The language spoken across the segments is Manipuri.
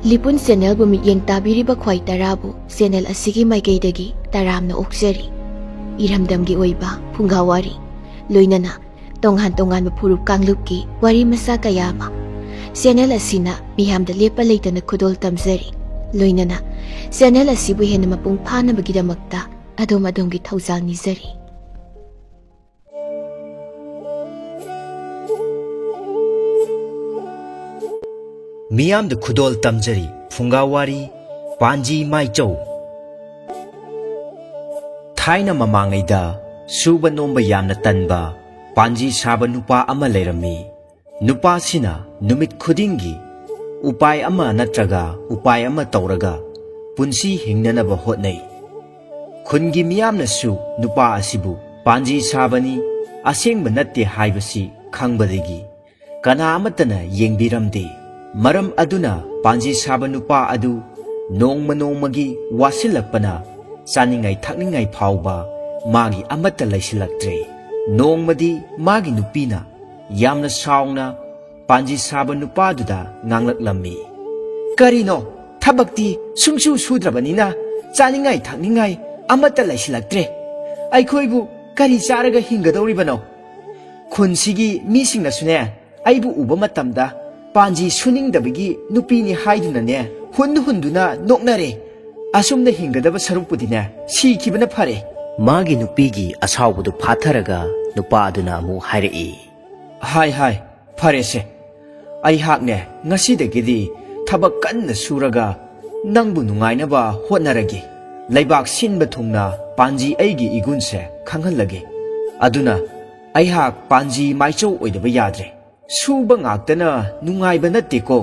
Lipun channel bu miyeng tabiriba khwai tarabu channel asigi maikeidagi taramna okjari iramdamgi oiba phungawari loinana tonghan tongan furup kanglupki wari masa kayama channel asina miyamda lepa leitana khudol tamjari loinana channel asibu hena mapung phana bagidamakta adom-adomgi thaujal nizari Miyam the Kudol Tamjari, Fungawari, Panji Maichou Taina Mamangida, Suba Nomba Yamna Tanba, Panji Saba Nupa Amalerami, Nupa Sina, Numit Kudingi, Upai Ama Natraga, Upai Ama Tauraga, Punsi Hingnanaba Hotney. Kungi Miyamna Su, Nupa Asibu, Panji Sabani, Asing Manati Haibasi, Kangbadigi, Kana Amatana Yengbiramdi. Maram aduna Panji Saba nupa adu nongma nongmagi wasilakpana saningai thakningai phauba magi amata laisilaktre nongmadi magi nupina yamna saungna Panji Saba nupa duda nganglaklammi karino thabakti sungsu sudrabanina saningai thakningai amata laisilaktre aikhoibu kari charaga hingadoribano khonsigi misingna sune aibu uba matamda Panji suning dabigi nupini haidunane hunduna noknare asumna hingadaba sarupudina sikibana phare magi nupigi asawbudu phatharaga nupa aduna amu hairei hai phare se ai hakne ngasidagidi thabak kanna suraga nangbu nungainaba hotnaragi laibak sinba thungna Panji aigi igunse khanghalage aduna ai hak Panji maichou oidaba yadre Suba ngaktana nungaiba natteko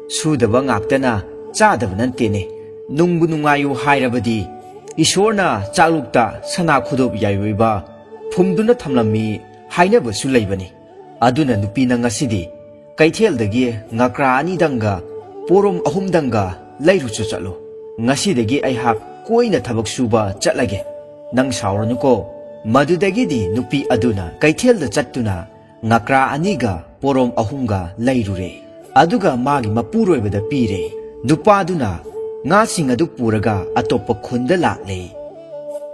sudaba ngaktana chadaba nantene nungbu nungayu hairabadi isorna chalukta sana khudob yaiba phumduna thamlammi hainaba su leibani aduna nupina ngasidi kaitheldagi ngakra ani danga porom ahum danga leiru chalo ngasidagi aihak koina thabak suba chatlage nang sauranuko madudagidi nupi aduna kaithelda chattuna ngakra aniga porom ahumga lairure aduga magi mapuroibada pire nupaduna nga sing adu puraga atopa khunda lakle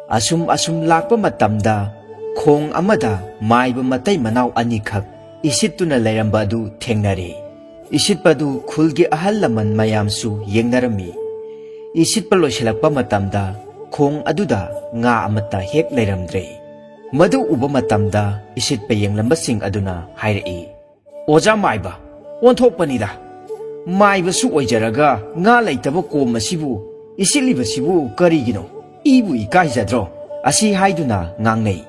asum lakpa matamda khong amada maiba matai manau anikhak isituna lairamba adu thengnare isitpadu khulgi ahal laman mayamsu yengnarami isitpa loiselakpa matamda khong aduda nga amata hek lairamdre madu uba matamda isitpa yenglamba sing aduna hairei Oja maiba, onthokpanida. Maiba su oijaraga nga laitaba kom asibu isiliba sibu karigino. Ibu ikaijadro asi haiduna ngangnei.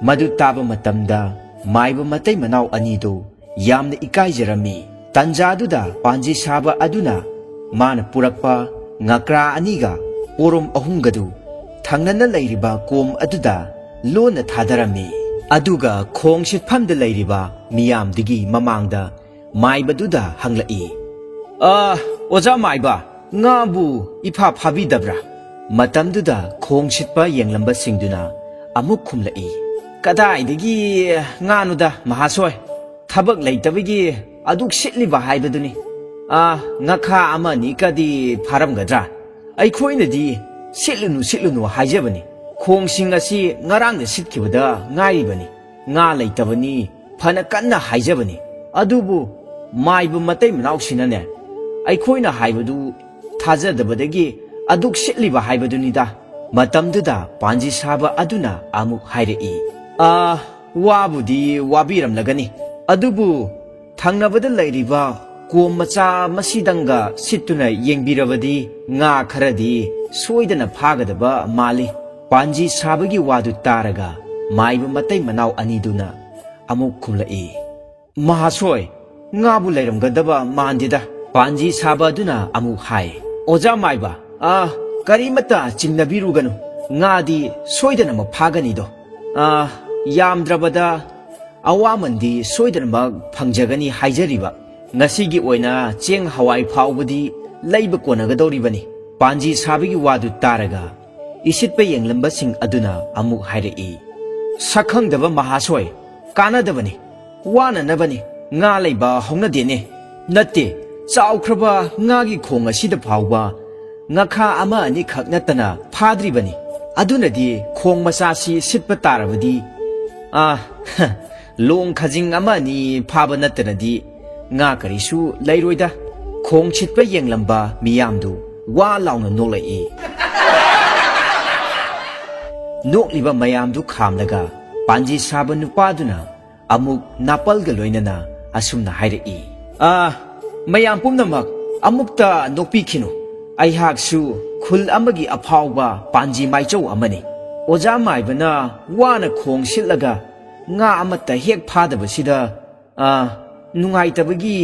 Madu taba matamda maiba matai manau anido yamna ikaijarami. Tanjaduda Panji Saba aduna mana purakpa ngakra aniga porom ahungadu thangnana lairiba kom aduda lona thadarami. Aduga khong sitphamda lairiba miyamdigi mamangda maibaduda hanglai oja maiba ngabu ipa phabidabra matamduda khong sitpa yenglamba singduna amuk khumlai kadaidagi nganuda mahasoi thabak leitabigi aduk sitliba haibaduni ngakha amani kadi pharamgadra aikhoinadi sitlunu haijabani khong sing asi ngarang na sitkibada ngaibani nga leitabani phana kanna haijabani adubu maibu matai manau sinane aikhoina haibadu thajadabadagi aduk sitliba haibadunida matamduda Panji Saba aduna amuk hairei wabudi wabiram lagani adubu thangnabada lairiba kom macha masidanga sittuna yengbirabadi nga kharadi soidana phagadaba mali Panji Sabagi wadu taraga maiba matai manau aniduna amuk khumlai mahasoi ngabu lairamgadaba mandida Panji Saba aduna amuk hai oja maiba karimata chingnabiruganu ngadi soidana maphaganido yamdrabada awamandi soidana mag phangjagani haijariba ngasigi oina cheng hawai phaubadi leiba konagadoribani Panji Sabagi wadu taraga isitpa yenglamba sing aduna amuk hairei sakhangdaba mahasoi kanadabani wana nabani nga leiba hongnadene natte ꯆꯥꯎꯈ꯭ꯔꯕ ꯉꯥꯒꯤ ꯈꯣꯡ ꯑꯁꯤꯗ ꯐꯥꯎꯕ ꯉꯈꯥ ꯑꯃ ꯑꯅꯤ ꯈꯛ ꯅꯠꯇꯅ ꯐꯥꯗ꯭ꯔꯤꯕꯅꯤ ꯑꯗꯨꯅꯗꯤ ꯈꯣꯡ ꯃꯆꯥꯁꯤ ꯁꯤꯠꯄ ꯇꯥꯔꯕꯗꯤ ꯂꯣꯡ ꯈꯖꯤꯡ ꯑꯃ ꯑꯅꯤ ꯐꯥꯕ ꯅꯠꯇꯅꯗꯤ ꯉꯥ ꯀꯔꯤꯁꯨ ꯂꯩꯔꯣꯏꯗ ꯈꯣꯡ ꯁꯤꯠꯄ ꯌꯦꯡꯂꯝꯕ ꯃꯤꯌꯥꯝꯗꯨ ꯋꯥ ꯂꯥꯎꯅ ꯅꯣꯛꯂꯛꯏ ꯅꯣꯛꯂꯤꯕ ꯃꯌꯥꯝꯗꯨ ꯈꯥꯝꯂꯒ ꯄꯥꯟꯖꯤ ꯁꯥꯕ ꯅꯨꯄꯥꯗꯨꯅ ꯑꯃꯨꯛ ꯅꯥꯄꯜꯒ ꯂꯣꯏꯅꯅ ꯑꯁꯨꯝꯅ ꯍꯥꯏꯔꯛꯏ ꯃꯌꯥꯝ ꯄꯨꯝꯅꯃꯛ ꯑꯃꯨꯛꯇ ꯅꯣꯛꯄꯤꯈꯤꯅꯨ ꯑꯩꯍꯥꯛꯁꯨ ꯈꯨꯜ ꯑꯃꯒꯤ ꯑꯐꯥꯎꯕ ꯄꯥꯟꯖꯤ ꯃꯥꯏꯆꯧ ꯑꯃꯅꯤ ꯑꯣꯖꯥ ꯃꯥꯏꯕꯅ ꯋꯥꯅ ꯈꯣꯡ ꯁꯤꯠꯂꯒ ꯉꯥ ꯑꯃꯠꯇ ꯍꯦꯛ ꯐꯥꯗꯕꯁꯤꯗ ꯅꯨꯡꯉꯥꯏꯇꯕꯒꯤ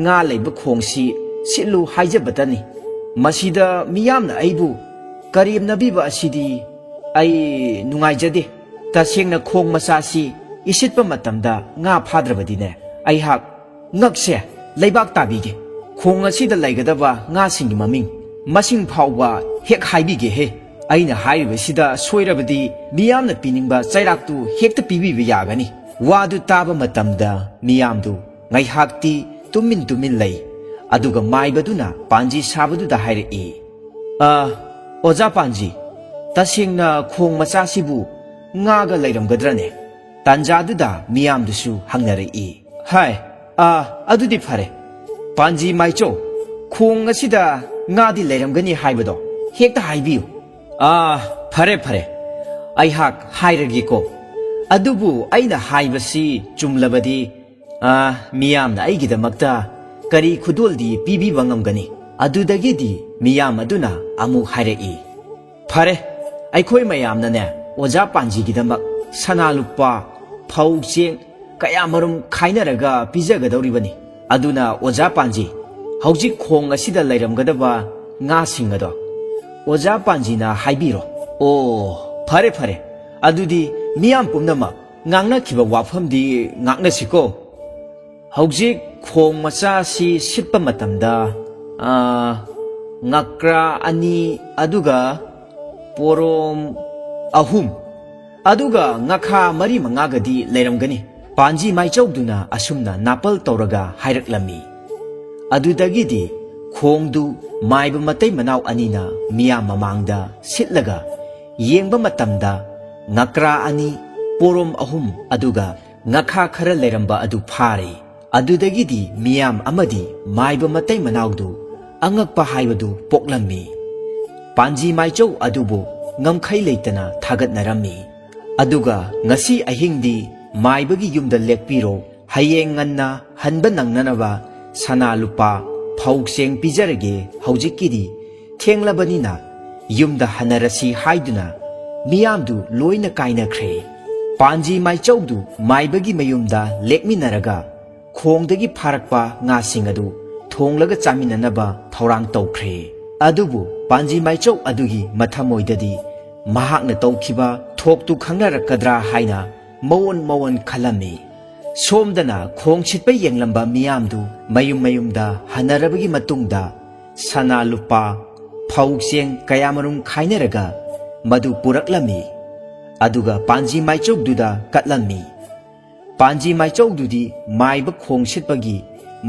ꯉꯥ ꯂꯩꯕ ꯈꯣꯡꯁꯤ ꯁꯤꯠꯂꯨ ꯍꯥꯏꯖꯕꯇꯅꯤ ꯃꯁꯤꯗ ꯃꯤꯌꯥꯝꯅ ꯑꯩꯕꯨ ꯀꯔꯦꯝꯅꯕꯤꯕ ꯑꯁꯤꯗꯤ ꯑꯩ ꯅꯨꯡꯉꯥꯏꯖꯗꯦ ꯇꯁꯦꯡꯅ ꯈꯣꯡ ꯃꯆꯥꯁꯤ ꯏꯁꯤꯠꯄ ꯃꯇꯝꯗ ꯉꯥ ꯐꯥꯗ꯭ꯔꯕꯗꯤꯅꯦ ꯑꯩꯍꯥꯛ ꯉꯛꯁꯦ ꯂꯩꯕꯥꯛ ꯇꯥꯕꯤꯒꯦ ꯈꯣꯡ ꯑꯁꯤꯗ ꯂꯩꯒꯗꯕ ꯉꯥꯁꯤꯡꯒꯤ ꯃꯃꯤꯡ ꯃꯁꯤꯡ ꯐꯥꯎꯕ ꯍꯦꯛ ꯍꯥꯏꯕꯤꯒꯦꯍꯦ ꯑꯩꯅ ꯍꯥꯏꯔꯤꯕꯁꯤꯗ ꯁꯣꯏꯔꯕꯗꯤ ꯃꯤꯌꯥꯝꯅ ꯄꯤꯅꯤꯡꯕ ꯆꯩꯔꯥꯛꯇꯨ ꯍꯦꯛꯇ ꯄꯤꯕꯤꯕ ꯌꯥꯒꯅꯤ ꯋꯥꯗꯨ ꯇꯥꯕ ꯃꯇꯝꯗ ꯃꯤꯌꯥꯝꯗꯨ ꯉꯥꯏꯍꯥꯛꯇꯤ ꯇꯨꯃꯤꯟ ꯂꯩ ꯑꯗꯨꯒ ꯃꯥꯏꯕꯗꯨꯅ ꯄꯥꯟꯖꯤ ꯁꯥꯕꯗꯨꯗ ꯍꯥꯏꯔꯛꯏ ꯑꯣꯖꯥ ꯄꯥꯟꯖꯤ ꯇꯁꯦꯡꯅ ꯈꯣꯡ ꯃꯆꯥꯁꯤꯕꯨ ꯉꯥꯒ ꯂꯩꯔꯝꯒꯗ꯭ꯔꯅꯦ ꯇꯥꯟꯖꯥꯗꯨꯗ ꯃꯤꯌꯥꯝꯗꯨꯁꯨ ꯍꯪꯅꯔꯛꯏ ꯍꯥꯏ ꯑꯗꯨꯗꯤ ꯐꯔꯦ ꯄꯥꯟꯖꯤ ꯃꯥꯏꯆꯧ ꯈꯣꯡ ꯑꯁꯤꯗ ꯉꯥꯗꯤ ꯂꯩꯔꯝꯒꯅꯤ ꯍꯥꯏꯕꯗꯣ ꯍꯦꯛꯇ ꯍꯥꯏꯕꯤꯌꯨ ꯐꯔꯦ ꯑꯩꯍꯥꯛ ꯍꯥꯏꯔꯒꯦꯀꯣ ꯑꯗꯨꯕꯨ ꯑꯩꯅ ꯍꯥꯏꯕꯁꯤ ꯆꯨꯝꯂꯕꯗꯤ ꯃꯤꯌꯥꯝꯅ ꯑꯩꯒꯤꯗꯃꯛꯇ ꯀꯔꯤ ꯈꯨꯗꯣꯜꯗꯤ ꯄꯤꯕꯤꯕ ꯉꯝꯒꯅꯤ ꯑꯗꯨꯗꯒꯤꯗꯤ ꯃꯤꯌꯥꯝ ꯑꯗꯨꯅ ꯑꯃꯨꯛ ꯍꯥꯏꯔꯛꯏ ꯐꯔꯦ ꯑꯩꯈꯣꯏ ꯃꯌꯥꯝꯅꯅꯦ ꯑꯣꯖꯥ ꯄꯥꯟꯖꯤꯒꯤꯗꯃꯛ ꯁꯅꯥ ꯂꯨꯄꯥ ꯐꯧ ꯆꯦꯡ ꯀꯌꯥꯃꯔꯨꯝ ꯈꯥꯏꯅꯔꯒ ꯄꯤꯖꯒꯗꯧꯔꯤꯕꯅꯤ ꯑꯗꯨꯅ ꯑꯣꯖꯥ ꯄꯥꯟꯖꯤ ꯍꯧꯖꯤꯛ ꯈꯣꯡ ꯑꯁꯤꯗ ꯂꯩꯔꯝꯒꯗꯕ ꯉꯥꯁꯤꯡ ꯑꯗꯣ ꯑꯣꯖꯥ ꯄꯥꯟꯖꯤꯅ ꯍꯥꯏꯕꯤꯔꯣ ꯐꯔꯦ ꯑꯗꯨꯗꯤ ꯃꯤꯌꯥꯝ ꯄꯨꯝꯅꯃꯛ ꯉꯥꯡꯅꯈꯤꯕ ꯋꯥꯐꯝꯗꯤ ꯉꯥꯛꯅꯁꯤꯀꯣ ꯍꯧꯖꯤꯛ ꯈꯣꯡ ꯃꯆꯥꯁꯤ ꯁꯤꯠꯄ ꯃꯇꯝꯗ ꯉꯀ꯭ꯔꯥ 2 ꯑꯗꯨꯒ ꯄꯣꯔꯣꯝ 3 ꯑꯗꯨꯒ ꯉꯈꯥ 4-5ꯒꯗꯤ ꯂꯩꯔꯝꯒꯅꯤ ꯄꯥꯟꯖꯤ ꯃꯥꯏꯆꯧꯗꯨꯅ ꯑꯁꯨꯝꯅ ꯅꯥꯄꯜ ꯇꯧꯔꯒ ꯍꯥꯏꯔꯛꯂꯝꯃꯤ ꯑꯗꯨꯗꯒꯤꯗꯤ ꯈꯣꯡꯗꯨ ꯃꯥꯏꯕ ꯃꯇꯩ ꯃꯅꯥꯎ ꯑꯅꯤꯅ ꯃꯤꯌꯥꯝ ꯃꯃꯥꯡꯗ ꯁꯤꯠꯂꯒ ꯌꯦꯡꯕ ꯃꯇꯝꯗ ꯉꯀ꯭ꯔꯥ 2 ꯄꯣꯔꯣꯝ 3 ꯑꯗꯨꯒ ꯉꯈꯥ ꯈꯔ ꯂꯩꯔꯝꯕ ꯑꯗꯨ ꯐꯥꯔꯦ ꯑꯗꯨꯗꯒꯤꯗꯤ ꯃꯤꯌꯥꯝ ꯑꯃꯗꯤ ꯃꯥꯏꯕ ꯃꯇꯩ ꯃꯅꯥꯎꯗꯨ ꯑꯉꯛꯄ ꯍꯥꯏꯕꯗꯨ ꯄꯣꯛꯂꯝꯃꯤ ꯄꯥꯟꯖꯤ ꯃꯥꯏꯆꯧ ꯑꯗꯨꯕꯨ ꯉꯝꯈꯩ ꯂꯩꯇꯅ ꯊꯥꯒꯠꯅꯔꯝꯃꯤ ꯑꯗꯨꯒ ꯉꯁꯤ ꯑꯍꯤꯡꯗꯤ ꯃꯥꯏꯕꯒꯤ ꯌꯨꯝꯗ ꯂꯦꯛꯄꯤꯔꯣ ꯍꯌꯦꯡ ꯉꯟꯅ ꯍꯟꯕ ꯅꯪꯅꯅꯕ ꯁꯅꯥ ꯂꯨꯄꯥ ꯐꯧ ꯆꯦꯡ ꯄꯤꯖꯔꯒꯦ ꯍꯧꯖꯤꯛꯀꯤꯗꯤ ꯊꯦꯡꯂꯕꯅꯤꯅ ꯌꯨꯝꯗ ꯍꯟꯅꯔꯁꯤ ꯍꯥꯏꯗꯨꯅ ꯃꯤꯌꯥꯝꯗꯨ ꯂꯣꯏꯅ ꯀꯥꯏꯅꯈ꯭ꯔꯦ ꯄꯥꯟꯖꯤ ꯃꯥꯏꯆꯧꯗꯨ ꯃꯥꯏꯕꯒꯤ ꯃꯌꯨꯝꯗ ꯂꯦꯛꯃꯤꯟꯅꯔꯒ ꯈꯣꯡꯗꯒꯤ ꯐꯥꯔꯛꯄ ꯉꯥꯁꯤꯡ ꯑꯗꯨ ꯊꯣꯡꯂꯒ ꯆꯥꯃꯤꯟꯅꯅꯕ ꯊꯧꯔꯥꯡ ꯇꯧꯈ꯭ꯔꯦ ꯑꯗꯨꯕꯨ ꯄꯥꯟꯖꯤ ꯃꯥꯏꯆꯧ ꯑꯗꯨꯒꯤ ꯃꯊꯃꯣꯏꯗꯗꯤ ꯃꯍꯥꯛꯅ ꯇꯧꯈꯤꯕ ꯊꯣꯛꯇꯨ ꯈꯪꯅꯔꯛꯀꯗ꯭ꯔꯥ ꯍꯥꯏꯅ ꯃꯋꯣꯟ ꯈꯜꯂꯝꯃꯤ ꯁꯣꯝꯗꯅ ꯈꯣꯡ ꯁꯤꯠꯄ ꯌꯦꯡꯂꯝꯕ ꯃꯤꯌꯥꯝꯗꯨ ꯃꯌꯨꯝꯗ ꯍꯟꯅꯔꯕꯒꯤ ꯃꯇꯨꯡꯗ ꯁꯅꯥ ꯂꯨꯄꯥ ꯐꯧ ꯆꯦꯡ ꯀꯌꯥꯃꯔꯨꯝ ꯈꯥꯏꯅꯔꯒ ꯃꯗꯨ ꯄꯨꯔꯛꯂꯝꯃꯤ ꯑꯗꯨꯒ ꯄꯥꯟꯖꯤ ꯃꯥꯏꯆꯧꯗꯨꯗ ꯀꯠꯂꯝꯃꯤ ꯄꯥꯟꯖꯤ ꯃꯥꯏꯆꯧꯗꯨꯗꯤ ꯃꯥꯏꯕ ꯈꯣꯡ ꯁꯤꯠꯄꯒꯤ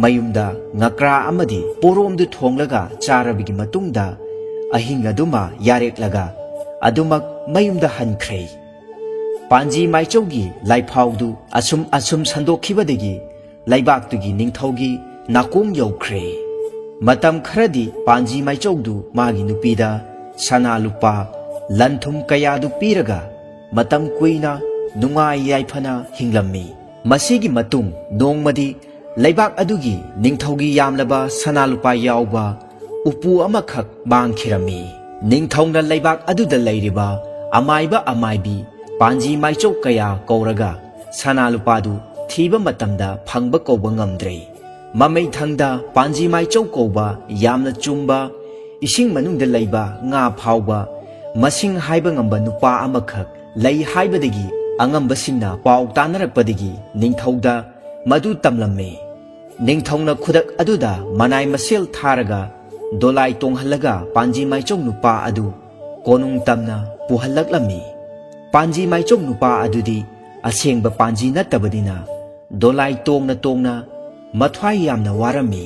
ꯃꯌꯨꯝꯗ ꯉꯀ꯭ꯔꯥ ꯑꯃꯗꯤ ꯄꯣꯔꯣꯝꯗꯨ ꯊꯣꯡꯂꯒ ꯆꯥꯔꯕꯒꯤ ꯃꯇꯨꯡꯗ ꯑꯍꯤꯡ ꯑꯗꯨꯃ ꯌꯥꯔꯦꯛꯂꯒ ꯑꯗꯨꯃꯛ ꯃꯌꯨꯝꯗ ꯍꯟꯈ꯭ꯔꯦ ꯄꯥꯟꯖꯤ ꯃꯥꯏꯆꯧꯒꯤ ꯂꯥꯏꯐꯥꯎꯗꯨ ꯑꯁꯨꯝ ꯁꯟꯗꯣꯛꯈꯤꯕꯗꯒꯤ ꯂꯩꯕꯥꯛꯇꯨꯒꯤ ꯅꯤꯡꯊꯧꯒꯤ ꯅꯥꯀꯣꯡ ꯌꯧꯈ꯭ꯔꯦ ꯃꯇꯝ ꯈꯔꯗꯤ ꯄꯥꯟꯖꯤ ꯃꯥꯏꯆꯧꯗꯨ ꯃꯥꯒꯤ ꯅꯨꯄꯤꯗ ꯁꯅꯥ ꯂꯨꯄꯥ ꯂꯟ ꯊꯨꯝ ꯀꯌꯥꯗꯨ ꯄꯤꯔꯒ ꯃꯇꯝ ꯀꯨꯏꯅ ꯅꯨꯡꯉꯥꯏ ꯌꯥꯏꯐꯅ ꯍꯤꯡꯂꯝꯃꯤ ꯃꯁꯤꯒꯤ ꯃꯇꯨꯡ ꯅꯣꯡꯃꯗꯤ ꯂꯩꯕꯥꯛ ꯑꯗꯨꯒꯤ ꯅꯤꯡꯊꯧꯒꯤ ꯌꯥꯝꯂꯕ ꯁꯅꯥ ꯂꯨꯄꯥ ꯌꯥꯎꯕ ꯎꯄꯨ ꯑꯃꯈꯛ ꯃꯥꯡꯈꯤꯔꯝꯃꯤ ꯅꯤꯡꯊꯧꯅ ꯂꯩꯕꯥꯛ ꯑꯗꯨꯗ ꯂꯩꯔꯤꯕ ꯑꯃꯥꯏꯕ ꯑꯃꯥꯏꯕꯤ ꯄꯥꯟꯖꯤ ꯃꯥꯏꯆꯧ ꯀꯌా ꯀꯧꯔꯒ ꯁꯅꯥ ꯂꯨꯄꯥꯗꯨ ꯊꯤꯕ ꯃꯇꯝꯗ ꯐꯪꯕ ꯀꯧꯕ ꯉꯝꯗ꯭ꯔꯦ ꯃꯃꯩꯊꯪꯗ ꯄꯥꯟꯖꯤ ꯃꯥꯏꯆꯧ ꯀꯧꯕ ꯌꯥꯝꯅ ꯆꯨꯝꯕ ꯏꯁꯤꯡ ꯃꯅꯨꯡꯗ ꯂꯩꯕ ꯉꯥ ꯐꯥꯎꯕ ꯃꯁꯤꯡ ꯍꯥꯏꯕ ꯉꯝꯕ ꯅꯨꯄꯥ ꯑꯃꯈꯛ ꯂꯩ ꯍꯥꯏꯕꯗꯒꯤ ꯑꯉꯝꯕꯁꯤꯡꯅ ꯄꯥꯎ ꯇꯥꯅꯔꯛꯄꯗꯒꯤ ꯅꯤꯡꯊꯧꯗ ꯃꯗꯨ ꯇꯝꯂꯝꯃꯤ ꯅꯤꯡꯊꯧꯅ ꯈꯨꯗꯛ ꯑꯗꯨꯗ ꯃꯅꯥꯏ ꯃꯁꯦꯜ ꯊꯥꯔꯒ ꯗꯣꯂꯥꯏ ꯇꯣꯡꯍꯜꯂꯒ ꯄꯥꯟꯖꯤ ꯃꯥꯏꯆꯧ ꯅꯨꯄꯥ ꯑꯗꯨ ꯀꯣꯅꯨꯡ ꯇꯝꯅ ꯄꯨꯍꯜꯂꯛꯂꯝꯃꯤ ꯄꯥꯟꯖꯤ ꯃꯥꯏꯆꯧ ꯅꯨꯄꯥ ꯑꯗꯨꯗꯤ ꯑꯁꯦꯡꯕ ꯄꯥꯟꯖꯤ ꯅꯠꯇꯕꯅꯤ나 ꯗꯣꯂꯥꯏ ꯇꯣꯡꯅ ꯃꯊ꯭ꯋꯥꯏ ꯌꯥꯝꯅ ꯋꯥꯔꯝꯃꯤ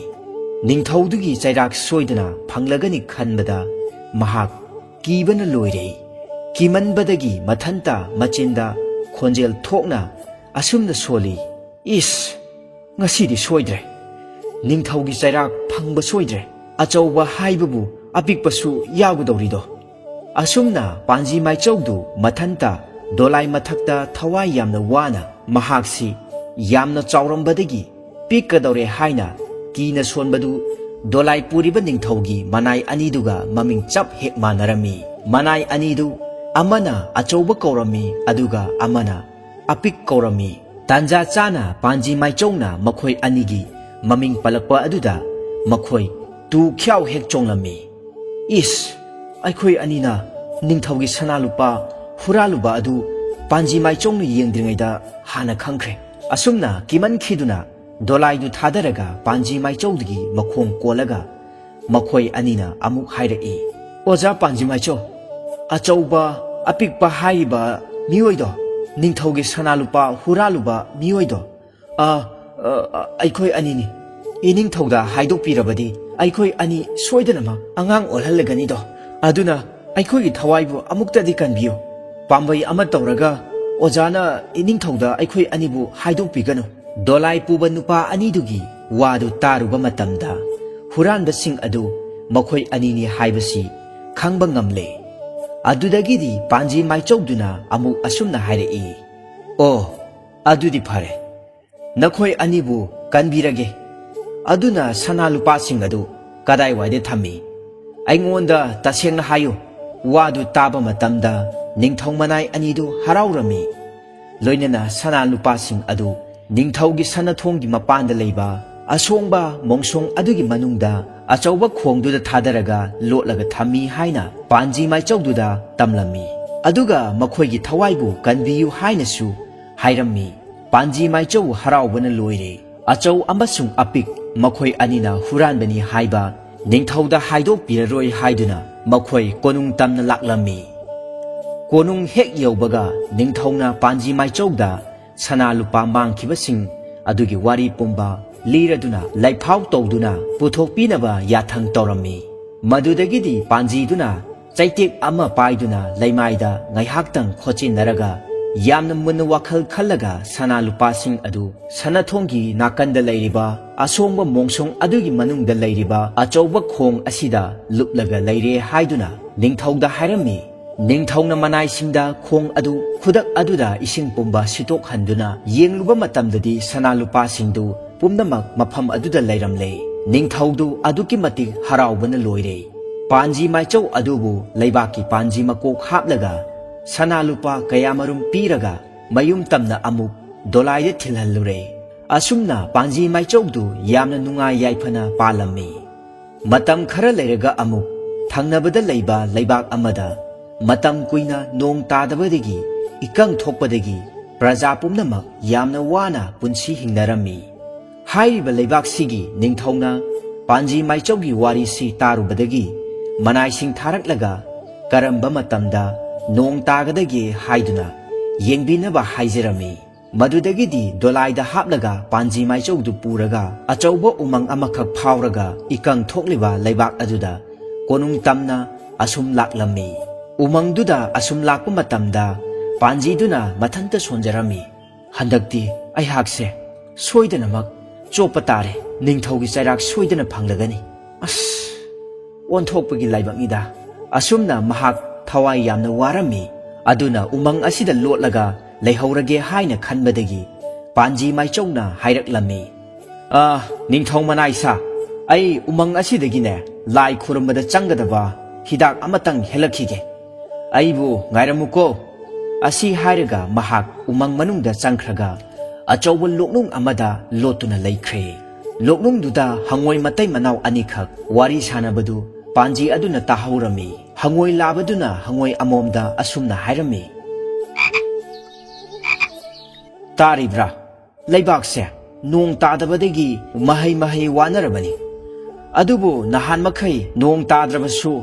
ꯅꯤꯡꯊꯧꯗꯨꯒꯤ ꯆꯩꯔꯥꯛ ꯁꯣꯏꯗꯅ ꯐꯪꯂꯒꯅꯤ ꯈꯟꯕꯗ ꯃꯍꯥꯛ ꯀꯤꯕꯅ ꯂꯣꯏꯔꯦ ꯀꯤꯃꯟꯕꯗꯒꯤ ꯃꯊꯟꯇ ꯃꯆꯤꯟꯗ ꯈꯣꯟꯖꯦꯜ ꯊꯣꯛꯅ ꯑꯁꯨꯝꯅ ꯁꯣꯜꯂꯤ ꯏꯁ ꯉꯁꯤꯗꯤ ꯁꯣꯏꯗ꯭ꯔꯦ ꯅꯤꯡꯊꯧꯒꯤ ꯆꯩꯔꯥꯛ ꯐꯪꯕ ꯁꯣꯏꯗ꯭ꯔꯦ ꯑꯆꯧꯕ ꯍꯥꯏꯕꯕꯨ ꯑꯄꯤꯛꯄꯁꯨ ꯌꯥꯎꯒꯗꯧꯔꯤꯗꯣ ꯑꯁꯨꯝꯅ ꯄꯥꯟꯖꯤ ꯃꯥꯏꯆꯧꯗꯨ ꯃꯊꯟꯇ ꯗꯣꯂꯥꯏ ꯃꯊꯛꯇ ꯊꯋꯥꯏ ꯌꯥꯝꯅ ꯋꯥꯅ ꯃꯍꯥꯛꯁꯤ ꯌꯥꯝꯅ ꯆꯥꯎꯔꯝꯕꯗꯒꯤ ꯄꯤꯛꯀꯗꯧꯔꯦ ꯍꯥꯏꯅ ꯀꯤꯅ ꯁꯣꯟꯕꯗꯨ ꯗꯣꯂꯥꯏ ꯄꯨꯔꯤꯕ ꯅꯤꯡꯊꯧꯒꯤ ꯃꯅꯥꯏ ꯑꯅꯤꯗꯨꯒ ꯃꯃꯤꯡ ꯆꯞ ꯍꯦꯛ ꯃꯥꯟꯅꯔꯝꯃꯤ ꯃꯅꯥꯏ ꯑꯅꯤꯗꯨ ꯑꯃꯅ ꯑꯆꯧꯕ ꯀꯧꯔꯝꯃꯤ ꯑꯗꯨꯒ ꯑꯃꯅ ꯑꯄꯤꯛ ꯀꯧꯔꯝꯃꯤ ꯇꯥꯟꯖꯥ ꯆꯥꯅ ꯄꯥꯟꯖꯤ ꯃꯥꯏꯆꯧꯅ ꯃꯈꯣꯏ ꯑꯅꯤꯒꯤ ꯃꯃꯤꯡ ꯄꯜꯂꯛꯄ ꯑꯗꯨꯗ ꯃꯈꯣꯏ ꯇꯨ ꯈ꯭ꯌꯥꯎ ꯍꯦꯛ ꯆꯣꯡꯂꯝꯃꯤ ꯏꯁ ꯑꯩꯈꯣꯏ ꯑꯅꯤꯅ ꯅꯤꯡꯊꯧꯒꯤ ꯁꯅꯥ ꯂꯨꯄꯥ ꯍꯨꯔꯥꯜꯂꯨꯕ ꯑꯗꯨ ꯄꯥꯟꯖꯤ ꯃꯥꯏꯆꯧꯅ ꯌꯦꯡꯗ꯭ꯔꯤꯉꯩꯗ ꯍꯥꯟꯅ ꯈꯪꯈ꯭ꯔꯦ ꯑꯁꯨꯝꯅ ꯀꯤꯃꯟꯈꯤꯗꯨꯅ ꯗꯣꯂꯥꯏꯗꯨ ꯊꯥꯗꯔꯒ ꯄꯥꯟꯖꯤ ꯃꯥꯏꯆꯧꯗꯒꯤ ꯃꯈꯣꯡ ꯀꯣꯜꯂꯒ ꯃꯈꯣꯏ ꯑꯅꯤꯅ ꯑꯃꯨꯛ ꯍꯥꯏꯔꯛꯏ ꯑꯣꯖꯥ ꯄꯥꯟꯖꯤ ꯃꯥꯏꯆꯧ ꯑꯆꯧꯕ ꯑꯄꯤꯛꯄ ꯍꯥꯏꯔꯤꯕ ꯃꯤꯑꯣꯏꯗꯣ ꯅꯤꯡꯊꯧꯒꯤ ꯁꯅꯥ ꯂꯨꯄꯥ ꯍꯨꯔꯥꯜꯂꯨꯕ ꯃꯤꯑꯣꯏꯗꯣ ꯑꯩꯈꯣꯏ ꯑꯅꯤꯅꯤ ꯏꯅꯤꯡꯊꯧꯗ ꯍꯥꯏꯗꯣꯛꯄꯤꯔꯕꯗꯤ ꯑꯩꯈꯣꯏ ꯑꯅꯤ ꯁꯣꯏꯗꯅꯃꯛ ꯑꯉꯥꯡ ꯑꯣꯜꯍꯜꯂꯒꯅꯤꯗꯣ ꯑꯗꯨꯅ ꯑꯩꯈꯣꯏꯒꯤ ꯊꯋꯥꯏꯕꯨ ꯑꯃꯨꯛꯇꯗꯤ ꯀꯟꯕꯤꯌꯨ ꯄꯥꯝꯕꯩ ꯑꯃ ꯇꯧꯔꯒ ꯑꯣꯖꯥꯅ ꯏꯅꯤꯡꯊꯧꯗ ꯑꯩꯈꯣꯏ ꯑꯅꯤꯕꯨ ꯍꯥꯏꯗꯣꯛꯄꯤꯒꯅꯨ ꯗꯣꯂꯥꯏ ꯄꯨꯕ ꯅꯨꯄꯥ ꯑꯅꯤꯗꯨꯒꯤ ꯋꯥꯗꯨ ꯇꯥꯔꯨꯕ ꯃꯇꯝꯗ ꯍꯨꯔꯥꯟꯕꯁꯤꯡ ꯑꯗꯨ ꯃꯈꯣꯏ ꯑꯅꯤꯅꯤ ꯍꯥꯏꯕꯁꯤ ꯈꯪꯕ ꯉꯝꯂꯦ ꯑꯗꯨꯗꯒꯤꯗꯤ ꯄꯥꯟꯖꯤ ꯃꯥꯏꯆꯧꯗꯨꯅ ꯑꯃꯨꯛ ꯑꯁꯨꯝꯅ ꯍꯥꯏꯔꯛꯏ ꯑꯣ ꯑꯗꯨꯗꯤ ꯐꯔꯦ ꯅꯈꯣꯏ ꯑꯅꯤꯕꯨ ꯀꯟꯕꯤꯔꯒꯦ ꯑꯗꯨꯅ ꯁꯅꯥ ꯂꯨꯄꯥꯁꯤꯡ ꯑꯗꯨ ꯀꯗꯥꯏꯋꯥꯏꯗ ꯊꯝꯃꯤ ꯑꯩꯉꯣꯟꯗ ꯇꯁꯦꯡꯅ ꯍꯥꯏꯌꯨ ꯋꯥꯗꯨ ꯇꯥꯕ ꯃꯇꯝꯗ ꯅꯤꯡꯊꯧ ꯃꯅꯥꯏ ꯑꯅꯤꯗꯨ ꯍꯔꯥꯎꯔꯝꯃꯤ ꯂꯣꯏꯅꯅ ꯁꯅꯥ ꯂꯨꯄꯥꯁꯤꯡ ꯑꯗꯨ ꯅꯤꯡꯊꯧꯒꯤ ꯁꯅꯊꯣꯡꯒꯤ ꯃꯄꯥꯟꯗ ꯂꯩꯕ ꯑꯁꯣꯡꯕ ꯃꯣꯡꯁꯣꯡ ꯑꯗꯨꯒꯤ ꯃꯅꯨꯡꯗ ꯑꯆꯧꯕ ꯈꯣꯡꯗꯨꯗ ꯊꯥꯗꯔꯒ ꯂꯣꯠꯂꯒ ꯊꯝꯃꯤ ꯍꯥꯏꯅ ꯄꯥꯟꯖꯤ ꯃꯥꯏꯆꯧꯗꯨꯗ ꯇꯝꯂꯝꯃꯤ ꯑꯗꯨꯒ ꯃꯈꯣꯏꯒꯤ ꯊꯋꯥꯏꯕꯨ ꯀꯟꯕꯤꯌꯨ ꯍꯥꯏꯅꯁꯨ ꯍꯥꯏꯔꯝꯃꯤ ꯄꯥꯟꯖꯤ ꯃꯥꯏꯆꯧ ꯍꯔꯥꯎꯕꯅ ꯂꯣꯏꯔꯦ ꯑꯆꯧ ꯑꯃꯁꯨꯡ ꯑꯄꯤꯛ ꯃꯈꯣꯏ ꯑꯅꯤꯅ ꯍꯨꯔꯥꯟꯕꯅꯤ ꯍꯥꯏꯕ ꯅꯤꯡꯊꯧꯗ ꯍꯥꯏꯗꯣꯛꯄꯤꯔꯔꯣꯏ ꯍꯥꯏꯗꯨꯅ ꯃꯈꯣꯏ ꯀꯣꯅꯨꯡ ꯇꯝꯅ ꯂꯥꯛꯂꯝꯃꯤ ꯀꯣꯅꯨꯡ ꯍꯦꯛ ꯌꯧꯕꯒ ꯅꯤꯡꯊꯧꯅ ꯄꯥꯟꯖꯤ ꯃꯥꯏꯆꯧꯗ ꯁꯅꯥ ꯂꯨꯄꯥ ꯃꯥꯡꯈꯤꯕꯁꯤꯡ ꯑꯗꯨꯒꯤ ꯋꯥꯔꯤ ꯄꯨꯝꯕ ꯂꯤꯔꯗꯨꯅ ꯂꯩꯐꯥꯎ ꯇꯧꯗꯨꯅ ꯄꯨꯊꯣꯛꯄꯤꯅꯕ ꯌꯥꯊꯪ ꯇꯧꯔꯝꯃꯤ ꯃꯗꯨꯗꯒꯤꯗꯤ ꯄꯥꯟꯖꯤꯗꯨꯅ ꯆꯩꯇꯦꯛ ꯑꯃ ꯄꯥꯏꯗꯨꯅ ꯂꯩꯃꯥꯏꯗ ꯉꯥꯏꯍꯥꯛꯇꯪ ꯈꯣꯠꯆꯤꯟꯅꯔꯒ ꯌꯥꯝꯅ ꯃꯨꯟꯅ ꯋꯥꯈꯜ ꯈꯜꯂꯒ ꯁꯅꯥ ꯂꯨꯄꯥꯁꯤꯡ ꯑꯗꯨ ꯁꯅꯊꯣꯡꯒꯤ ꯅꯥꯀꯟꯗ ꯂꯩꯔꯤꯕ ꯑꯁꯣꯡꯕ ꯃꯣꯡꯁꯣꯡ ꯑꯗꯨꯒꯤ ꯃꯅꯨꯡꯗ ꯂꯩꯔꯤꯕ ꯑꯆꯧꯕ ꯈꯣꯡ ꯑꯁꯤꯗ ꯂꯨꯞꯂꯒ ꯂꯩꯔꯦ ꯍꯥꯏꯗꯨꯅ ꯅꯤꯡꯊꯧꯗ ꯍꯥꯏꯔꯝꯃꯤ ꯅꯤꯡꯊꯧꯅ ꯃꯅꯥꯏꯁꯤꯡꯗ ꯈꯣꯡ ꯑꯗꯨ ꯈꯨꯗꯛ ꯑꯗꯨꯗ ꯏꯁꯤꯡ ꯄꯨꯝꯕ ꯁꯤꯠꯇꯣꯛꯍꯟꯗꯨꯅ ꯌꯦꯡꯂꯨꯕ ꯃꯇꯝꯗꯗꯤ ꯁꯅꯥ ꯂꯨꯄꯥꯁꯤꯡꯗꯨ ꯄꯨꯝꯅꯃꯛ ꯃꯐꯝ ꯑꯗꯨꯗ ꯂꯩꯔꯝꯂꯦ ꯅꯤꯡꯊꯧꯗꯨ ꯑꯗꯨꯛꯀꯤ ꯃꯇꯤꯛ ꯍꯔꯥꯎꯕꯅ ꯂꯣꯏꯔꯦ ꯄꯥꯟꯖꯤ ꯃꯥꯏꯆꯧ ꯑꯗꯨꯕꯨ ꯂꯩꯕꯥꯛꯀꯤ ꯄꯥꯟꯖꯤ ꯃꯀꯣꯛ ꯍꯥꯞꯂꯒ ꯁꯅꯥ ꯂꯨꯄꯥ ꯀꯌꯥꯃꯔꯨꯝ ꯄꯤꯔꯒ ꯃꯌꯨꯝ ꯇꯝꯅ ꯑꯃꯨꯛ ꯗꯣꯂꯥꯏꯗ ꯊꯤꯜꯍꯜꯂꯨꯔꯦ ꯑꯁꯨꯝꯅ ꯄꯥꯟꯖꯤ ꯃꯥꯏꯆꯧꯗꯨ ꯌꯥꯝꯅ ꯅꯨꯡꯉꯥꯏ ꯌꯥꯏꯐꯅ ꯄꯥꯜꯂꯝꯃꯤ ꯃꯇꯝ ꯈꯔ ꯂꯩꯔꯒ ꯑꯃꯨꯛ ꯊꯪꯅꯕꯗ ꯂꯩꯕ ꯂꯩꯕꯥꯛ ꯑꯃꯗ ꯃꯇꯝ ꯀꯨꯏꯅ ꯅꯣꯡ ꯇꯥꯗꯕꯗꯒꯤ ꯏꯀꯪ ꯊꯣꯛꯄꯗꯒꯤ ꯄ꯭ꯔꯖꯥ ꯄꯨꯝꯅꯃꯛ ꯌꯥꯝꯅ ꯋꯥꯅ ꯄꯨꯟꯁꯤ ꯍꯤꯡꯅꯔꯝꯃꯤ ꯍꯥꯏꯔꯤꯕ ꯂꯩꯕꯥꯛꯁꯤꯒꯤ ꯅꯤꯡꯊꯧꯅ ꯄꯥꯟꯖꯤ ꯃꯥꯏꯆꯧꯒꯤ ꯋꯥꯔꯤꯁꯤ ꯇꯥꯔꯨꯕꯗꯒꯤ ꯃꯅꯥꯏꯁꯤꯡ ꯊꯥꯔꯛꯂꯒ ꯀꯔꯝꯕ ꯃꯇꯝꯗ ꯅꯣꯡ ꯇꯥꯒꯗꯒꯦ ꯍꯥꯏꯗꯨꯅ ꯌꯦꯡꯕꯤꯅꯕ ꯍꯥꯏꯖꯔꯝꯃꯤ ꯃꯗꯨꯗꯒꯤꯗꯤ ꯗꯣꯂꯥꯏꯗ ꯍꯥꯞꯂꯒ ꯄꯥꯟꯖꯤ ꯃꯥꯏꯆꯧꯗꯨ ꯄꯨꯔꯒ ꯑꯆꯧꯕ ꯎꯃꯪ ꯑꯃꯈꯛ ꯐꯥꯎꯔꯒ ꯏꯀꯪ ꯊꯣꯛꯂꯤꯕ ꯂꯩꯕꯥꯛ ꯑꯗꯨꯗ ꯀꯣꯅꯨꯡ ꯇꯝꯅ ꯑꯁꯨꯝ ꯂꯥꯛꯂꯝꯃꯤ ꯎꯃꯪꯗꯨꯗ ꯑꯁꯨꯝ ꯂꯥꯛꯄ ꯃꯇꯝꯗ ꯄꯥꯟꯖꯤꯗꯨꯅ ꯃꯊꯟꯇ ꯁꯣꯟꯖꯔꯝꯃꯤ ꯍꯟꯗꯛꯇꯤ ꯑꯩꯍꯥꯛꯁꯦ ꯁꯣꯏꯗꯅꯃꯛ ꯆꯣꯞꯄ ꯇꯥꯔꯦ ꯅꯤꯡꯊꯧꯒꯤ ꯆꯩꯔꯥꯛ ꯁꯣꯏꯗꯅ ꯐꯪꯂꯒꯅꯤ ꯑꯁ ꯑꯣꯟꯊꯣꯛꯄꯒꯤ ꯂꯥꯏꯕꯛꯅꯤꯗ ꯑꯁꯨꯝꯅ ꯃꯍꯥꯛ ꯊꯋꯥꯏ ꯌꯥꯝꯅ ꯋꯥꯔꯝꯃꯤ ꯑꯗꯨꯅ ꯎꯃꯪ ꯑꯁꯤꯗ ꯂꯣꯠꯂꯒ ꯂꯩꯍꯧꯔꯒꯦ ꯍꯥꯏꯅ ꯈꯟꯕꯗꯒꯤ ꯄꯥꯟꯖꯤ ꯃꯥꯏꯆꯧꯅ ꯍꯥꯏꯔꯛꯂꯝꯃꯤ ꯅꯤꯡꯊꯧ ꯃꯅꯥꯏꯁꯥ ꯑꯩ ꯎꯃꯪ ꯑꯁꯤꯗꯒꯤꯅꯦ ꯂꯥꯏ ꯈꯨꯔꯨꯝꯕꯗ ꯆꯪꯒꯗꯕ ꯍꯤꯗꯥꯛ ꯑꯃꯇꯪ ꯍꯦꯜꯂꯛꯈꯤꯒꯦ ꯑꯩꯕꯨ ꯉꯥꯏꯔꯝꯃꯨꯀꯣ ꯑꯁꯤ ꯍꯥꯏꯔꯒ ꯃꯍꯥꯛ ꯎꯃꯪ ꯃꯅꯨꯡꯗ ꯆꯪꯈ꯭ꯔꯒ ꯑꯆꯧꯕ ꯂꯣꯛꯅꯨꯡ ꯑꯃꯗ ꯂꯣꯠꯇꯨꯅ ꯂꯩꯈ꯭ꯔꯦ ꯂꯣꯛꯅꯨꯡꯗꯨꯗ ꯍꯪꯉꯣꯏ ꯃꯇꯩ ꯃꯅꯥꯎ ꯑꯅꯤꯈꯛ ꯋꯥꯔꯤ ꯁꯥꯟꯅꯕꯗꯨ ꯄꯥꯟꯖꯤ ꯑꯗꯨꯅ ꯇꯥꯍꯧꯔꯝꯃꯤ ꯍꯪꯉꯣꯏ ꯂꯥꯕꯗꯨꯅ ꯍꯪꯉꯣꯏ ꯑꯃꯣꯝꯗ ꯑꯁꯨꯝꯅ ꯍꯥꯏꯔꯝꯃꯤ ꯇꯥꯔꯤꯕ꯭ꯔꯥ ꯂꯩꯕꯥꯛꯁꯦ ꯅꯣꯡ ꯇꯥꯗꯕꯗꯒꯤ ꯃꯍꯩ ꯋꯥꯅꯔꯕꯅꯤ ꯑꯗꯨꯕꯨ ꯅꯍꯥꯟ ꯃꯈꯩ ꯅꯣꯡ ꯇꯥꯗ꯭ꯔꯕꯁꯨ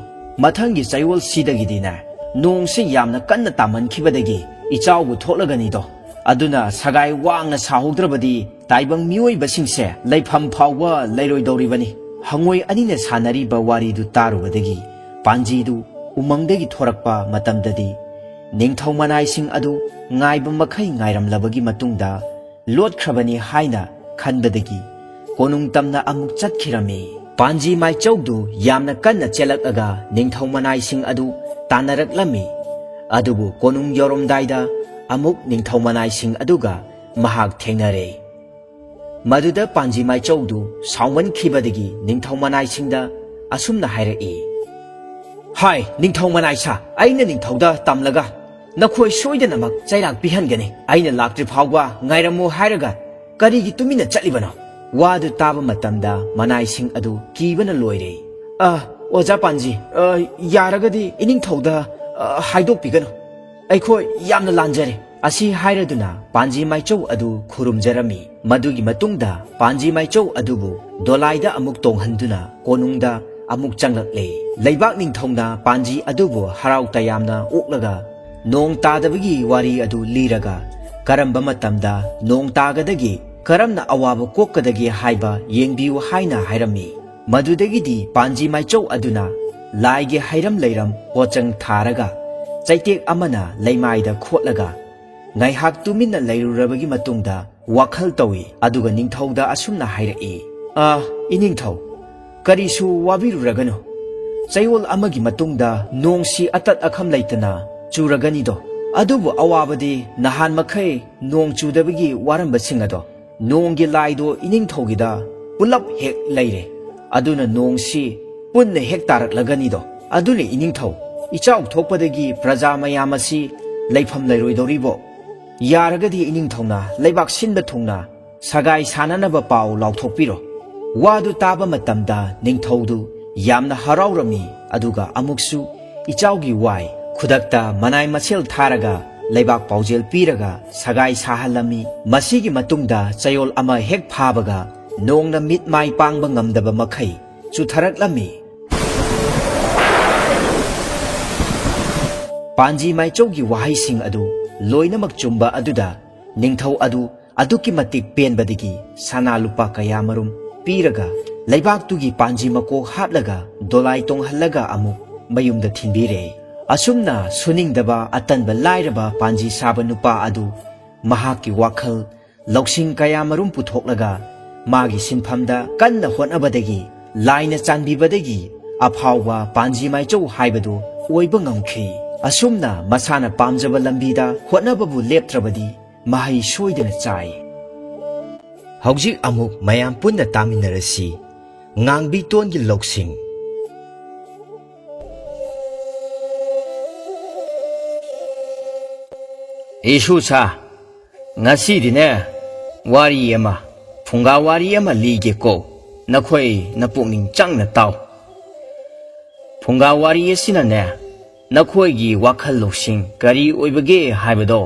ꯃꯊꯪꯒꯤ ꯆꯌꯣꯜꯁꯤꯗꯒꯤꯗꯤꯅꯦ ꯅꯣꯡꯁꯤ ꯌꯥꯝꯅ ꯀꯟꯅ ꯇꯥꯃꯟꯈꯤꯕꯗꯒꯤ ꯏꯆꯥꯎꯕꯨ ꯊꯣꯛꯂꯒꯅꯤꯗꯣ ꯑꯗꯨꯅ ꯁꯒꯥꯏ ꯋꯥꯡꯅ ꯁꯥꯍꯧꯗ꯭ꯔꯕꯗꯤ ꯇꯥꯏꯕꯪ ꯃꯤꯑꯣꯏꯕꯁꯤꯡꯁꯦ ꯂꯩꯐꯝ ꯐꯥꯎꯕ ꯂꯩꯔꯣꯏꯗꯧꯔꯤꯕꯅꯤ hangoi anina sanariba waridu tarubadagi panjidu umangdagi thorakpa matamdadi ningthau manaising adu ngaiba makhai ngairamlabagi matungda lotkrabani haina khanbadagi konung tamna amuk chatkhirami panji mai chaudu yamna kanna chelakaga ningthau manaising adu tanaraklami adubu konung yoromdaida amuk ningthau manaising aduga mahak thengnare maduda panji mai chaudu sawan khibadagi ningthau manaisingda asumna hairei hai ningthau manaisa aina ningthauda tamlaga nakhoi soidanamak chairak pihangani aina laktri phawwa ngairamu hairaga karigi tumina chatlibano wadu taba matamda manaising adu kibana loire oja panji yaragadi iningthauda haidok pigano aikhoi yamna lanjare asi hairaduna panji maichau adu khurumjarami madugi matungda panji maichau adubu dolaida amuk tonghanduna konungda amuk changlakle leibak ningthongna panji adubu harau tayamna oklaga nong tadabagi wari adu liraga karamba matamda nong tagadagi karamna awaba kokkadagi haiba yengbiu haina hairami madudagidi panji maichau aduna laige hairam leiram pochang tharaga chaitek amana leimaida khotlaga ngaihak tumina leirurabagi matungda wakhal tawi aduga ningthauda asumna hairei iningthau karisu wabiruragano chayol amagi matungda nongsi atat akham leitana churagani do adubu awabadi nahan makhai nong chudabagi warambasing ado nonggi laido iningthaugida pulap hek leire aduna nongsi punna hek taraklagani do aduni iningthau ichau thokpadagi praja mayamasi leifam leiroidoribo yaragadi iningthauna leibak sinba thungna sagai sananaba pau lauthokpiro wadu taba matamda ningthaudu yamna haraurami aduga amuksu ichaugi wai khudakta manai machel tharaga leibak paujel piraga sagai sahalami masigi matungda chayol ama hek phabaga nongna mit mai pangba ngamdaba makhai chutharaklami panji mai chaugi wahai sing adu loinamak chumba aduda ningthau adu aduki matik penbadigi sana lupa kaya marum piraga leibak tugi panji mako haplaga dolai tong halaga amu mayumda thinbire asumna suningdaba atanba lairaba panji saba nupa adu mahaki wakhal loksing kaya marum puthoklaga magi sinphamda kanna honabadagi laina chanbibadagi aphawwa panji mai chau haibadu oiba ngamkhi asumna masana pamjaba lambida hotnababu leptrabadi mahai soidana chai hawjik amuk mayam punna taminarasi ngangbi tongi loksing isu sa ngasi dine wari ema phunga wari ema lige ko nakhoi napukning changna taw phunga wari asina ne nakhoi gi wakhal loksing kari oibage haibado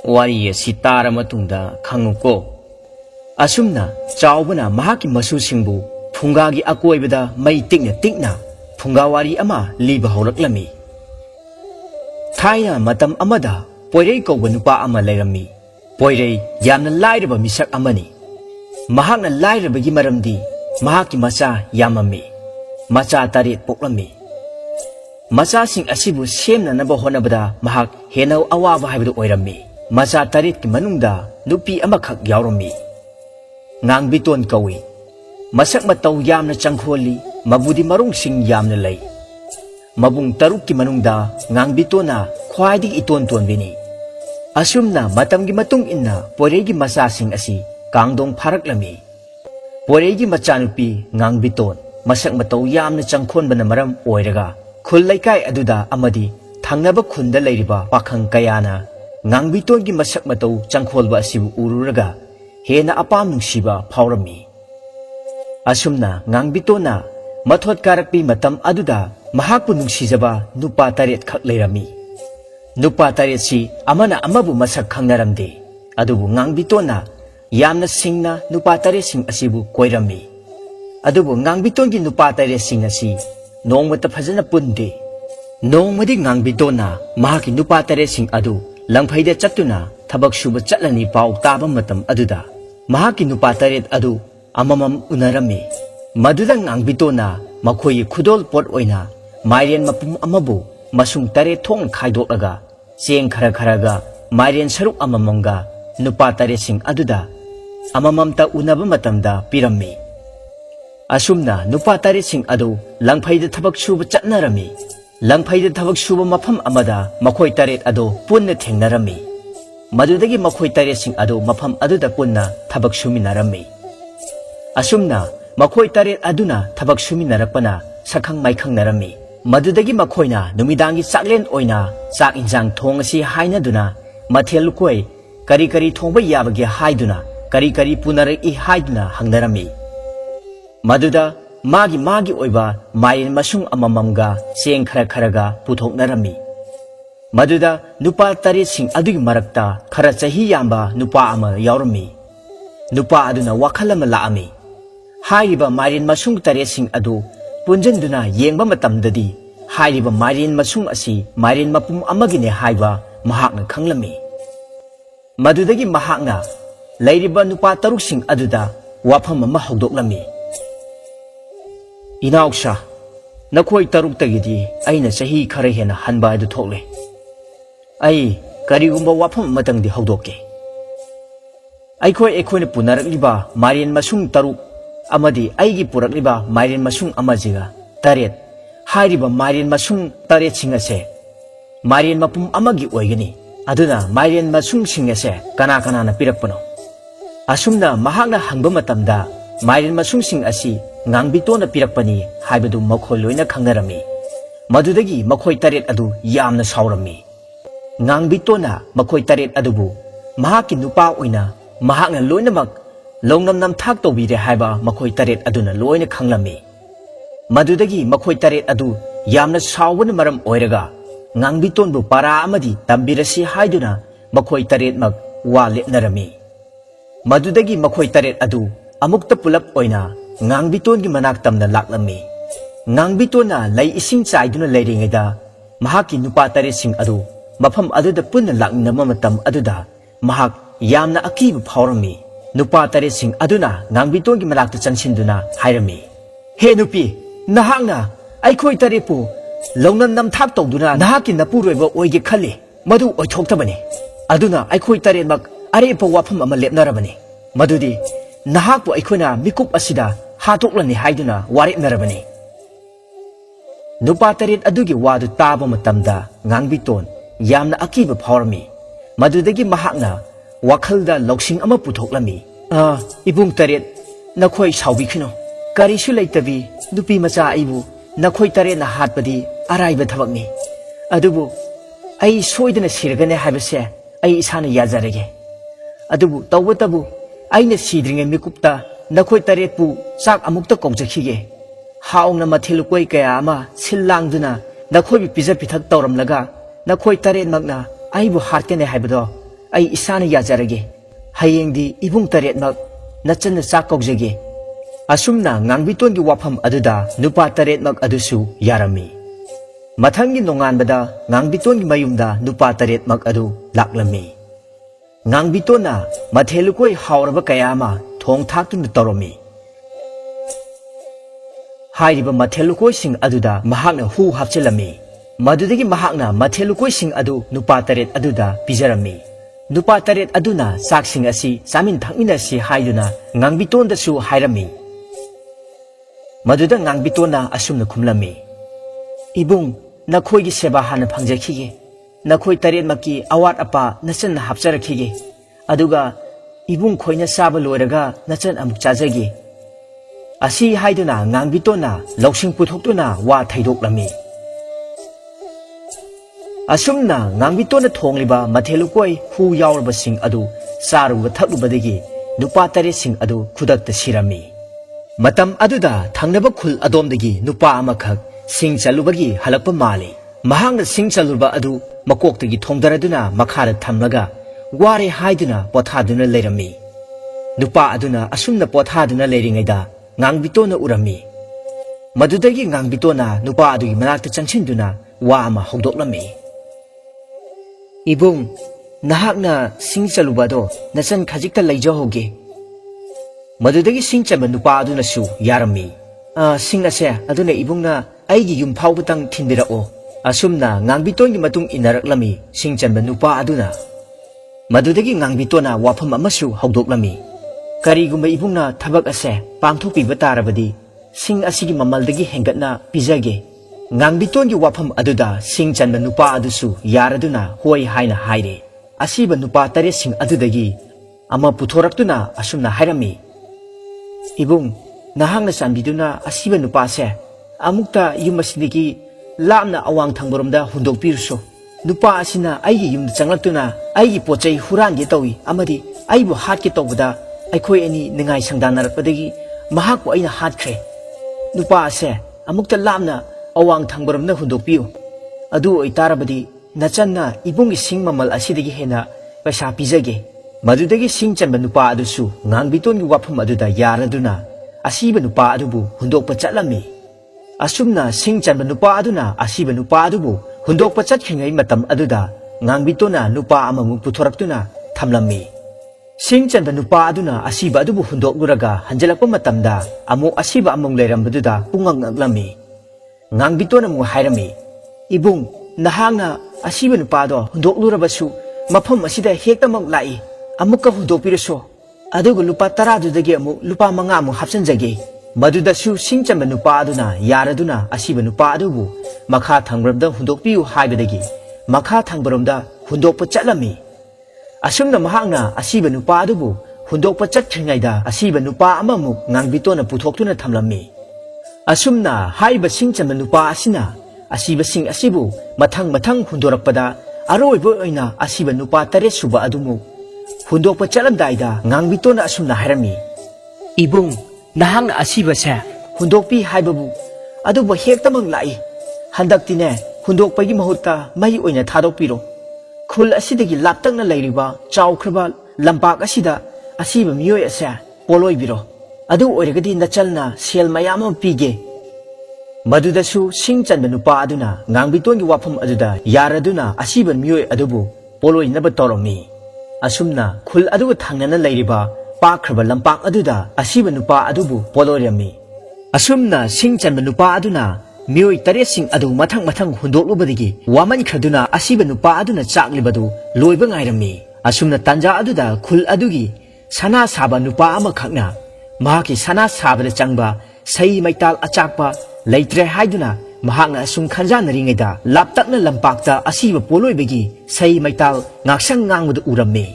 wari asi tara matungda khanguko asumna chawbana mahaki masu singbu phunga gi akoibada mai tikna phunga wari ama liba holaklami thaina matam amada poirei ko nupa ama leirami poirei yamna lairaba misak amani mahakna lairabagi maramdi mahaki macha yamami macha tarit poklami macha sing asibu semna naba honabada mahak henau awaba haibadu oirami macha tarit ki manungda nupi amakhak yaurami ngangbiton kawi masak matau yamna changkholi mabudi marung sing yamna lei mabung taruk ki manungda ngangbitona khwaidi iton tonbini asumna matamgi matung inna poregi masa sing asi kangdong pharaklami poregi machanupi ngangbiton masak matau yamna changkhonbana maram oiraga khul laikai aduda amadi thangnaba khunda leiriba pakhang kayana ngangbiton gi masak matau changkholba asibu ururaga hena apam nungsiba phawrami asumna ngangbitona mathot karakpi matam aduda mahakpu nungsijaba nupa taret khak leirami nupa taret si amana amabu masak khangnaramde adubu ngangbitona yamna singna nupa taret sing asibu koirami adubu ngangbitongi nupa taret sing asi nongmata phajana punde nongmadi ngangbitona mahaki nupa taret sing adu langphaida chattuna thabak suba chatlani pau taba matam aduda mahaki nupa taret adu amamam unarami Maduda ngangbitona makhoi khudol pot oina mairian mapum amabu masung tare thong khaidolaga cheng khara kharaga mairian saruk amamamga nupa tare sing aduda amamamta unaba matamda pirammi. Asumna nupa tare sing adu langphaida thabak suba chatnarami. Langphaida thabak suba mafam amada makhoi taret adu punna thengnarami. Madudagi makhoi tare sing adu mafam aduda punna thabak suminarami. Asumna makhoi taret aduna thabak suminarakpana sakhang maikhang narami. Madudagi makhoina numidangi saklen oina sak injang thong asi hainaduna mathel lukoi kari kari thongba yabage haiduna kari kari punarak I haiduna hangnarami. Maduda magi oiba mayin masung amamamga cheng khara kharaga puthoknarami. Maduda nupa tare sing adugi marakta khara chahi yamba nupa ama yaurami. Nupa aduna wakhal ama laami. Hairiba marin masung tare sing adu punjanduna yengba matamdadi hairiba marin masung asi marin mapum amagine haiba mahakna khanglami. Madudagi mahakna lairiba nupa taruk sing aduda wafam ama hogdoklami. Inausha nakhoi taruk tagidi aina chahi khara hena hanba adu thokle. Ai karigumba wafam matangdi hogdokke. Aikhoina punarakliba marin masung taruk amadi aigi purakliba marin masung amajiga taret hairiba marin masung taret singase marin mapum amagi oigani aduna marin masung singase kana na pirakpano. Asumna mahakna hangba matamda marin masung sing asi ngangbitona pirakpani haibadu makhoi loina khangnarami. Madudagi makhoi taret adu yamna saurami. Ngangbitona makhoi taret adubu mahaki nupa oina mahakna loinamak longnam nam thak tobire haiba makhoi taret aduna loina khanglami. Madudagi makhoi taret adu yamna sawbana maram oiraga ngangbitonu para amadi tambirasi haiduna makhoi taret mak wa lepnarami. Madudagi makhoi taret adu amukta pulap oina ngangbitonu manak tamna laklami. Ngangbitona lay ising chaiduna leiringaida mahaki nupa taret sing adu mafam aduda punna laknama matam aduda mahak yamna akiba phawrami. Nupa taret sing aduna ngangbitoni malakta chansinduna hairami. He nupi nahakna aikhoi tarepu longnam nam thak tawduna nahaki napuroiba oige khali madu oithoktabani. Aduna aikhoi taret mak arepa wafam ama lepnarabani. Madudi nahakpu aikhoina mikup asida hatoklani haiduna waretnarabani. Nupa taret adugi wadu taba matamda ngangbiton yamna akiba phawrami. Madudagi mahakna wakhalda loksing ama puthoklammi. Ibung taret nakhoi saubikhino karisu leitabi nupi macha aibu nakhoi taret na hatpadi araiba thabakni. Adubu ai soidana sirgane haibase ai isana yajarege. Adubu tawbatabu aina sidringe mikupta nakhoi taret pu chak amukta kongjakhige. Haungna mathilukoi kaya ama sillangduna nakhoi pija pithak tawramlaga nakhoi taret magna aibu hartene haibado ai isana yajarege. Hayengdi ibung taret mak nachanna chak kaujage. Asumna ngangbitoni wafam aduda nupa taret mak adusu yarami. Mathangi nonganbada ngangbitoni mayumda nupa taret mak adu laklami. Ngangbitona mathelukoi hauraba kayama thong thaktuna tawrami. Hairiba mathelukoi sing aduda mahakna hu hapchelami. Madudagi mahakna mathelukoi sing adu nupa taret aduda pijarami. Nupa taret aduna saksing asi samin thakminasi haiduna ngangbitona su hairami. Maduda ngangbitona asumna khumlami. Ibung nakhoi seba hana phangjakhige. Nakhoi taret maki awat apa nachan hapcharakhige. Aduga ibung khoina saba loiraga nachan amuk chajage. Asi haiduna ngangbitona loksing puthoktuna wa thaidoklami. Asumna ngangbitona thongliba mathelukoi hu yaurba sing adu saruba thakubadagi nupa taret sing adu khudakta sirami. Matam aduda thangnaba khul adomdagi nupa amakhak sing chalubagi halakpa mali. Mahangna sing chaluba adu makoktagi thongdaraduna makhara thamlaga ware haiduna pothaduna leirami. Nupa aduna asumna pothaduna leiringaida ngangbitona urami. Madudagi ngangbitona nupa adugi manakta changsinduna wa ama hogdoklami. Ibung nahakna sing chalubado nachan khajikta leijahoge. Madudagi sing chaba nupa aduna su yarami. Sing ase aduna ibungna aigi yum phawbutang thinbirao asumna ngangbitoni matung inaraklami sing chanba nupa aduna madudagi ngangbitona wafam amasu hawdoklami karigumba ibungna thabak ase pangthokpiba tarabadi sing asigi mamaldagi hengatna pijage ngangbitoni wafam aduda sing chanba nupa adusu yaraduna hoi haina haire asiba nupa tare sing adudagi ama puthoraktuna asumna hairami ibung nahangna sanbiduna asiba nupa se amukta yumasidigi lamna awang thangboromda hundokpiruso nupa asina aigi yum changlaktuna aigi pochai hurange tawi amadi aibu hatke tawbada aikhoi ani ningai sangdanarapdagi mahakku aina hatkhre nupa ase amukta lamna awang thangboromda hundokpiu adu oitarabadi nachanna ibungi sing mamal asidagi hena paisa pijage madudagi sing chanba nupa adusu ngangbitoni wafam aduda yaraduna asiba nupa adubu hundokpa chatlami asumna sing chanba nupa aduna asiba nupa adubu hundokpa chatkhringai matam aduda ngangbitona nupa amamu puthoraktuna thamlami sing chanba nupa aduna asiba adubu hundokluraga hanjalakpa matamda amu asiba among leirambaduda pungangaklami ngangbitona mu hairami ibung nahangna asiba nupa do hundoklurabasu mafam asida hektamak lai amukka hundokpiraso adugu lupa 10 dudagi amu lupa 5 amu hapsanjage madudasu sing chanba nupa aduna yaraduna asiba nupa adubu makha thangbramda hundokpiu haibadagi makha thangbaromda hundokpa chatlami asumna mahangna asiba nupa adubu hundokpa chatkhringaida asiba nupa amamu ngangbitona puthoktuna thamlami asumna haiba sing chanba nupa asina asiba sing asibu mathang hundorakpada aroibo oina asiba nupa 3 suba adumu hundokpa chalamdaida ngangbitona asumna hairami ibung nahangna asiba se hundokpi haibabu adubu hektamang lai handaktine hundokpagi mahutta mai oina thadokpiro khul asidagi laptakna leiriba chawkhraba lampak asida asiba miyoi ase poloibiro adu oiragadi nachalna sel mayam pige madudasu sing chanba nupa aduna ngangbitoni wafam aduda yaraduna asiba miyoi adubu poloinaba toromi asumna khul adubu thangnana leiriba pakhraba lampak aduda asiba nupa adubu polorami asumna sing chanba nupa aduna miyoi 3 sing adu mathang hundoklubadigi waman khaduna asiba nupa aduna chaklibadu loiba ngairami asumna tanja aduda khul adugi sana saba nupa ama khakna mahaki sana sabada changba sei maital achakpa leitre haiduna mahakna asum khanjanaringaida laptakna lampakta asiba poloibagi sei maital ngaksang ngangbudu urami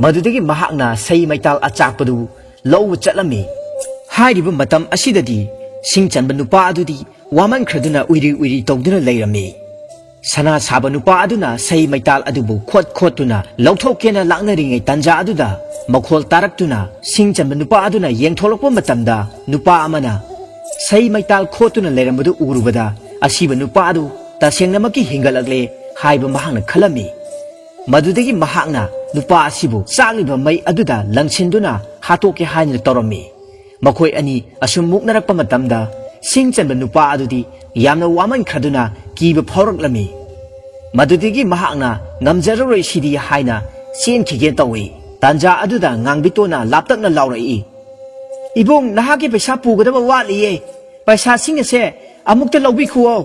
madudagi mahakna sei maital achakpadu lowu chatlami hairiba matam asidadi sing chanba nupa adudi waman khraduna uiri tawduna leirami sana saba nupa aduna sei maital adubu khotuna lauthokena laknaringai tanja aduda makhol taraktuna sing chanba nupa aduna yengtholokpa matamda nupa amana sei maital khotuna leirambadu urubada asiba nupa adu tasengnamakki hingalakle haiba mahakna khalami madudagi mahakna nupa asibu chagliba mai aduda langsinduna hatoke haina torami makhoi ani asum muknarakpa matamda sing chanba nupa adudi yamna waman khaduna kiba phawraklami madudagi mahakna ngamjararoi sidi haina chenkhige tawi tanja aduda ngangbitona laptakna laurai ibung nahaki paisa pugadaba watliye paisa sing ase amukta lawbi khuo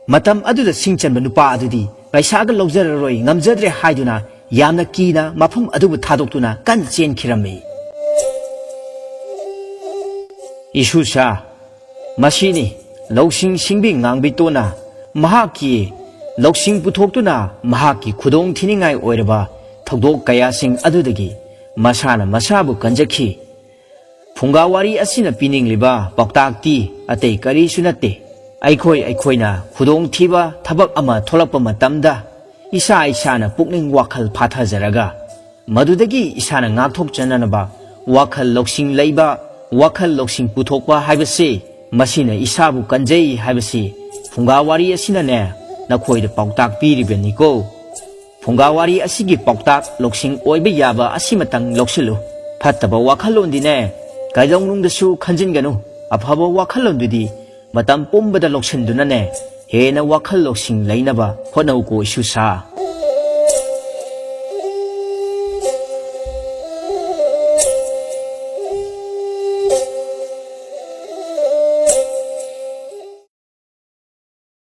matam aduda sing chanba nupa adudi paisa ga lawjararoi ngamjadre haiduna yamna kina mafam adubu thadoktuna kan chenkhirami Isusa masini lawsing singbi ngangbitona mahaki lawsing puthokuna mahaki khudong thiningai oiraba thogdok kaya sing adudagi masana masabu kanjakhi phungawari asina piningliba paktakti atei kari sunate aikhoina khudong thiba thabak ama tholakpa matamda isana pukning wakhal phathajaraga madudagi isana ngakthok chananaba wakhal lawsing leiba wakhal lawsing puthokpa haibase masina isabu kanjei haibase phungawari asina ne nakhoida paktak piribeniko phungawari asigi paktak lawsing oiba yaba asimatang lawsilu phattaba wakhalondine kaidonglungdasu khanjinganu afaba wakhalondudi matam pumbada lawsinduna ne hena wakhal lawsing leinaba honauko isusa